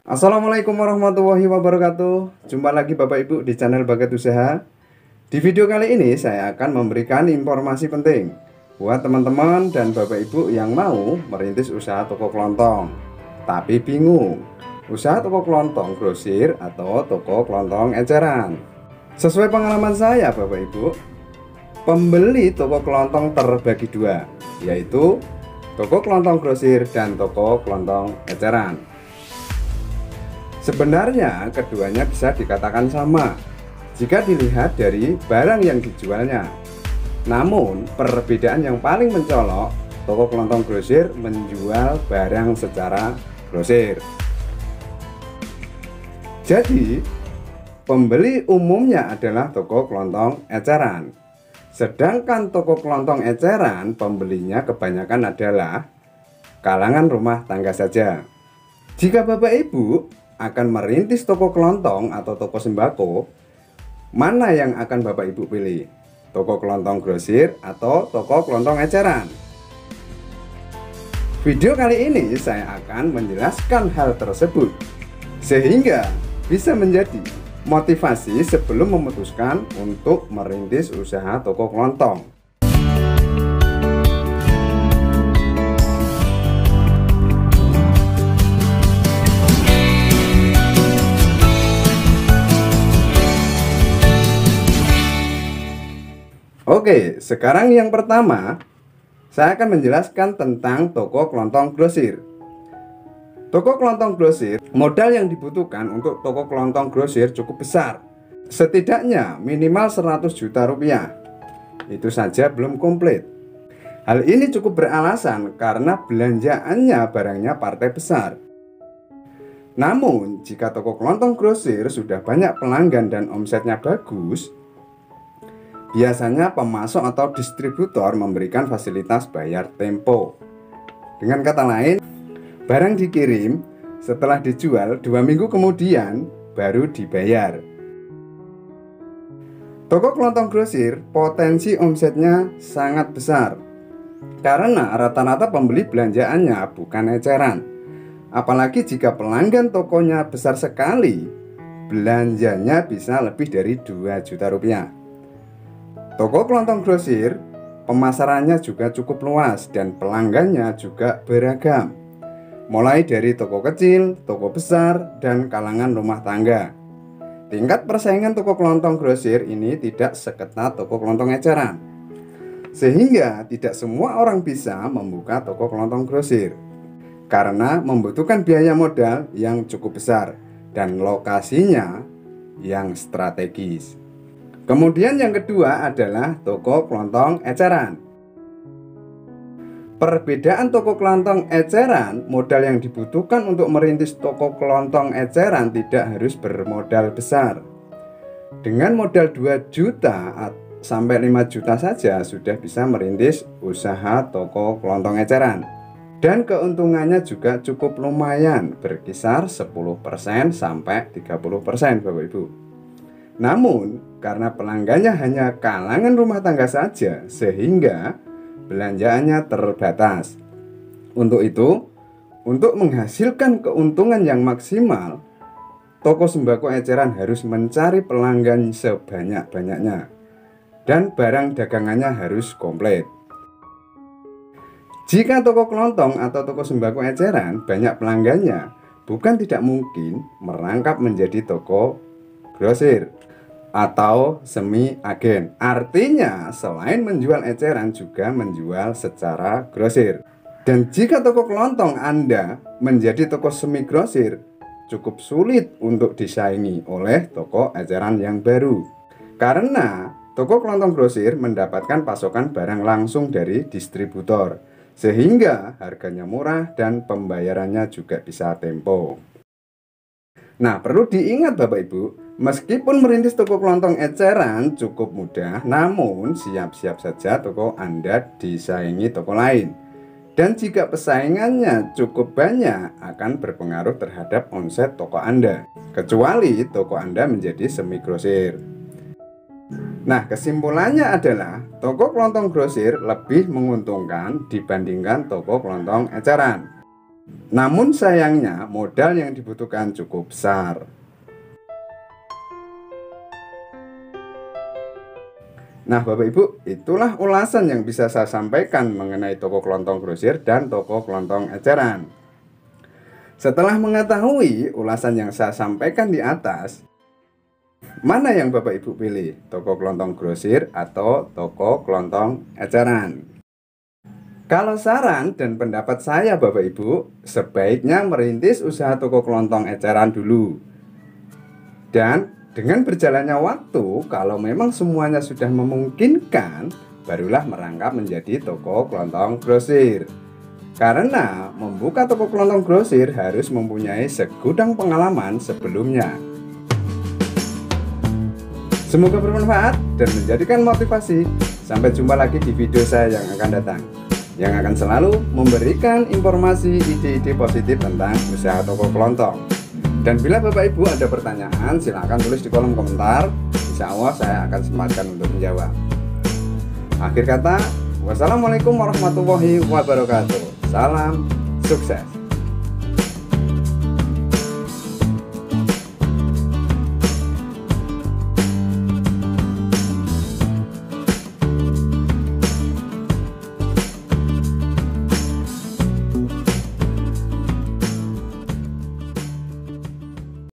Assalamualaikum warahmatullahi wabarakatuh. Jumpa lagi Bapak Ibu di channel Bagat Usaha. Di video kali ini saya akan memberikan informasi penting buat teman-teman dan Bapak Ibu yang mau merintis usaha toko kelontong tapi bingung usaha toko kelontong grosir atau toko kelontong eceran. Sesuai pengalaman saya Bapak Ibu, pembeli toko kelontong terbagi dua, yaitu toko kelontong grosir dan toko kelontong eceran. Sebenarnya keduanya bisa dikatakan sama jika dilihat dari barang yang dijualnya. Namun perbedaan yang paling mencolok, toko kelontong grosir menjual barang secara grosir. Jadi pembeli umumnya adalah toko kelontong eceran. Sedangkan toko kelontong eceran pembelinya kebanyakan adalah kalangan rumah tangga saja. Jika Bapak Ibu akan merintis toko kelontong atau toko sembako, mana yang akan Bapak Ibu pilih? Toko kelontong grosir atau toko kelontong eceran? Video kali ini saya akan menjelaskan hal tersebut sehingga bisa menjadi motivasi sebelum memutuskan untuk merintis usaha toko kelontong. Oke, sekarang yang pertama saya akan menjelaskan tentang toko kelontong grosir. Toko kelontong grosir, modal yang dibutuhkan untuk toko kelontong grosir cukup besar. Setidaknya minimal 100 juta rupiah. Itu saja belum komplit. Hal ini cukup beralasan karena belanjaannya barangnya partai besar. Namun, jika toko kelontong grosir sudah banyak pelanggan dan omsetnya bagus, biasanya pemasok atau distributor memberikan fasilitas bayar tempo. Dengan kata lain, barang dikirim, setelah dijual 2 minggu kemudian baru dibayar. Toko kelontong grosir potensi omsetnya sangat besar karena rata-rata pembeli belanjaannya bukan eceran. Apalagi jika pelanggan tokonya besar sekali, belanjanya bisa lebih dari 2 juta rupiah. Toko kelontong grosir pemasarannya juga cukup luas dan pelanggannya juga beragam, mulai dari toko kecil, toko besar, dan kalangan rumah tangga. Tingkat persaingan toko kelontong grosir ini tidak seketat toko kelontong eceran, sehingga tidak semua orang bisa membuka toko kelontong grosir karena membutuhkan biaya modal yang cukup besar dan lokasinya yang strategis. Kemudian yang kedua adalah toko kelontong eceran. Perbedaan toko kelontong eceran, modal yang dibutuhkan untuk merintis toko kelontong eceran tidak harus bermodal besar. Dengan modal 2 juta sampai 5 juta saja sudah bisa merintis usaha toko kelontong eceran. Dan keuntungannya juga cukup lumayan, berkisar 10% sampai 30% Bapak Ibu. Namun, karena pelanggannya hanya kalangan rumah tangga saja, sehingga belanjaannya terbatas. Untuk itu, untuk menghasilkan keuntungan yang maksimal, toko sembako eceran harus mencari pelanggan sebanyak-banyaknya dan barang dagangannya harus komplit. Jika toko kelontong atau toko sembako eceran banyak pelanggannya, bukan tidak mungkin merangkap menjadi toko grosir atau semi agen. Artinya selain menjual eceran juga menjual secara grosir. Dan jika toko kelontong Anda menjadi toko semi grosir, cukup sulit untuk disaingi oleh toko eceran yang baru. Karena toko kelontong grosir mendapatkan pasokan barang langsung dari distributor, sehingga harganya murah dan pembayarannya juga bisa tempo. Nah, perlu diingat Bapak Ibu, meskipun merintis toko kelontong eceran cukup mudah, namun siap-siap saja toko Anda disaingi toko lain. Dan jika pesaingannya cukup banyak, akan berpengaruh terhadap omset toko Anda, kecuali toko Anda menjadi semi grosir. Nah, kesimpulannya adalah toko kelontong grosir lebih menguntungkan dibandingkan toko kelontong eceran. Namun sayangnya modal yang dibutuhkan cukup besar. Nah Bapak Ibu, itulah ulasan yang bisa saya sampaikan mengenai toko kelontong grosir dan toko kelontong eceran. Setelah mengetahui ulasan yang saya sampaikan di atas, mana yang Bapak Ibu pilih? Toko kelontong grosir atau toko kelontong eceran? Kalau saran dan pendapat saya Bapak Ibu, sebaiknya merintis usaha toko kelontong eceran dulu. Dan dengan berjalannya waktu, kalau memang semuanya sudah memungkinkan, barulah merangkap menjadi toko kelontong grosir. Karena membuka toko kelontong grosir harus mempunyai segudang pengalaman sebelumnya. Semoga bermanfaat dan menjadikan motivasi. Sampai jumpa lagi di video saya yang akan datang, yang akan selalu memberikan informasi ide-ide positif tentang usaha toko kelontong. Dan bila Bapak Ibu ada pertanyaan, silahkan tulis di kolom komentar. Insya Allah saya akan sempatkan untuk menjawab. Akhir kata, wassalamualaikum warahmatullahi wabarakatuh. Salam sukses.